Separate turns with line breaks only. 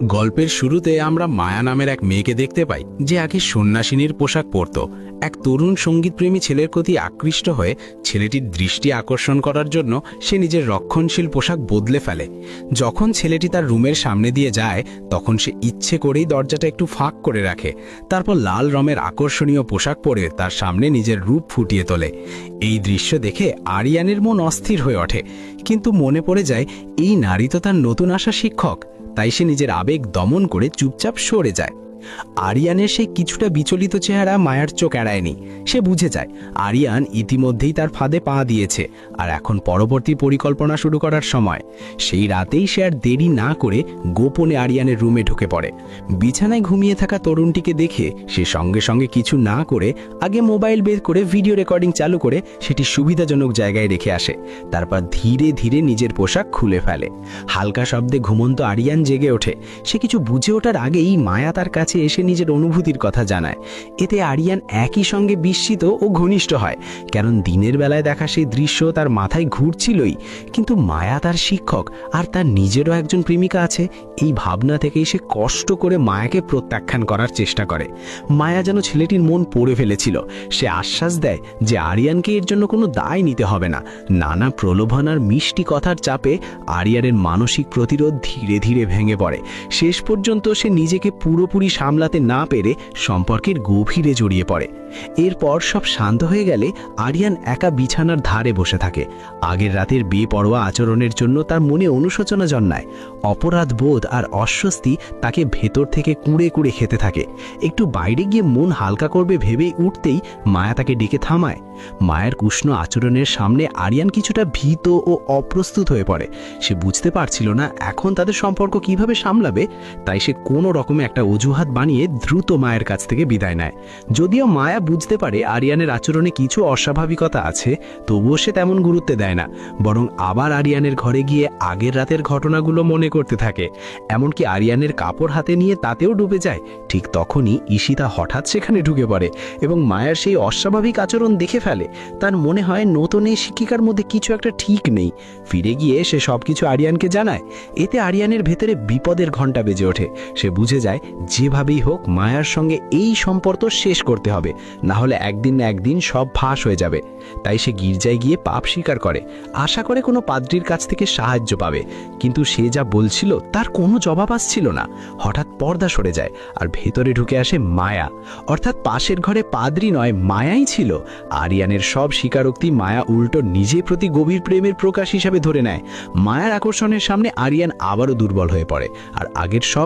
গল্পের শুরুতে আমরা মায়া নামের এক মেয়েকে দেখতে পাই, যে আগে সন্ন্যাসিনীর পোশাক পরত। এক তরুণ সঙ্গীতপ্রেমী ছেলের প্রতি আকৃষ্ট হয়ে ছেলেটির দৃষ্টি আকর্ষণ করার জন্য সে নিজের রক্ষণশীল পোশাক বদলে ফেলে। যখন ছেলেটি তার রুমের সামনে দিয়ে যায়, তখন সে ইচ্ছে করেই দরজাটা একটু ফাঁক করে রাখে। তারপর লাল রঙের আকর্ষণীয় পোশাক পরে তার সামনে নিজের রূপ ফুটিয়ে তোলে। এই দৃশ্য দেখে আরিয়ানের মন অস্থির হয়ে ওঠে, কিন্তু মনে পড়ে যায় এই নারী তো তার নতুন আসা শিক্ষক। তাই সে নিজের আবেগ দমন করে চুপচাপ সরে যায়। আরিয়ানের সেই কিছুটা বিচলিত চেহারা মায়ার চোখ এড়ায়নি। সে বুঝে যায় আরিয়ান ইতিমধ্যেই তার ফাঁদে পা দিয়েছে, আর এখন পরবর্তী পরিকল্পনা শুরু করার সময়। সেই রাতেই সে আর দেরি না করে গোপনে আরিয়ানের রুমে ঢুকে পড়ে। বিছানায় ঘুমিয়ে থাকা তরুণটিকে দেখে সে সঙ্গে সঙ্গে কিছু না করে আগে মোবাইল বের করে ভিডিও রেকর্ডিং চালু করে সেটি সুবিধাজনক জায়গায় রেখে আসে। তারপর ধীরে ধীরে নিজের পোশাক খুলে ফেলে। হালকা শব্দে ঘুমন্ত আরিয়ান জেগে ওঠে। সে কিছু বুঝে ওঠার আগেই মায়া তার কাছে এসে নিজের অনুভূতির কথা জানায়। এতে আরিয়ান একই সঙ্গে বিস্মিত ও ঘনিষ্ঠ হয়, কারণ দিনের বেলায় দেখা সেই দৃশ্য তার মাথায় ঘুরছিলই। কিন্তু মায়া তার শিক্ষক, আর তার নিজেরও একজন প্রেমিকা আছে, এই ভাবনা থেকেই সে কষ্ট করে মায়াকে প্রত্যাখ্যান করার চেষ্টা করে। মায়া যেন ছেলেটির মন পড়ে ফেলেছিল। সে আশ্বাস দেয় যে আরিয়ানকে এর জন্য কোনো দায় নিতে হবে না। নানা প্রলোভন আর মিষ্টি কথার চাপে আরিয়ানের মানসিক প্রতিরোধ ধীরে ধীরে ভেঙে পড়ে। শেষ পর্যন্ত সে নিজেকে পুরোপুরি সামলাতে না পেরে সম্পর্কের গভীরে জড়িয়ে পড়ে। এরপর সব শান্ত হয়ে গেলে আরিয়ান একা বিছানার ধারে বসে থাকে। আগের রাতের বেপরোয়া আচরণের জন্য তার মনে অনুশোচনা জন্মায়। অপরাধ বোধ আর অস্বস্তি তাকে ভেতর থেকে কুঁড়ে কুঁড়ে খেতে থাকে। একটু বাইরে গিয়ে মন হালকা করবে ভেবেই উঠতেই মায়া তাকে ডেকে থামায়। মায়ের উষ্ণ আচরণের সামনে আরিয়ান কিছুটা ভীত ও অপ্রস্তুত হয়ে পড়ে। সে বুঝতে পারছিল না এখন তাদের সম্পর্ক কিভাবে সামলাবে। তাই সে কোনো রকমে একটা অজুহাত বানিয়ে দ্রুত মায়ের কাছ থেকে বিদায় নেয়। যদিও মায়া বুঝতে পারে আরিয়ানের আচরণে কিছু অস্বাভাবিকতা আছে, তবুও সে তেমন গুরুত্ব দেয় না, বরং আবার আরিয়ানের ঘরে গিয়ে আগের রাতের ঘটনাগুলো মনে করতে থাকে। এমনকি আরিয়ানের কাপড় হাতে নিয়ে তাতেও ডুবে যায়। ঠিক তখনই ঈশিতা হঠাৎ সেখানে ঢুকে পড়ে এবং মায়ার সেই অস্বাভাবিক আচরণ দেখে ফেলে। তার মনে হয় নতুন এই শিক্ষিকার মধ্যে কিছু একটা ঠিক নেই। ফিরে গিয়ে সে সবকিছু আরিয়ানকে জানায়। এতে আরিয়ানের ভেতরে বিপদের ঘণ্টা বেজে ওঠে। সে বুঝে যায় যেভাবেই হোক মায়ার সঙ্গে এই সম্পর্ক শেষ করতে হবে, না হলে একদিন না একদিন সব ফাঁস হয়ে যাবে। তাই সে গির্জায় গিয়ে পাপ স্বীকার করে, আশা করে কোনো পাদ্রির কাছ থেকে সাহায্য পাবে। কিন্তু সে যা বলছিল তার কোনো জবাব আসছিল না। হঠাৎ পর্দা সরে যায় আর ভেতরে ঢুকে আসে মায়া। অর্থাৎ পাশের ঘরে পাদ্রি নয়, মায়াই ছিল। আরিয়ানের সব স্বীকারোক্তি মায়া উল্টো নিজের প্রতি গভীর প্রেমের প্রকাশ হিসাবে ধরে নেয়। মায়ার আকর্ষণের সামনে আরিয়ান আবারও দুর্বল হয়ে পড়ে আর আগের সব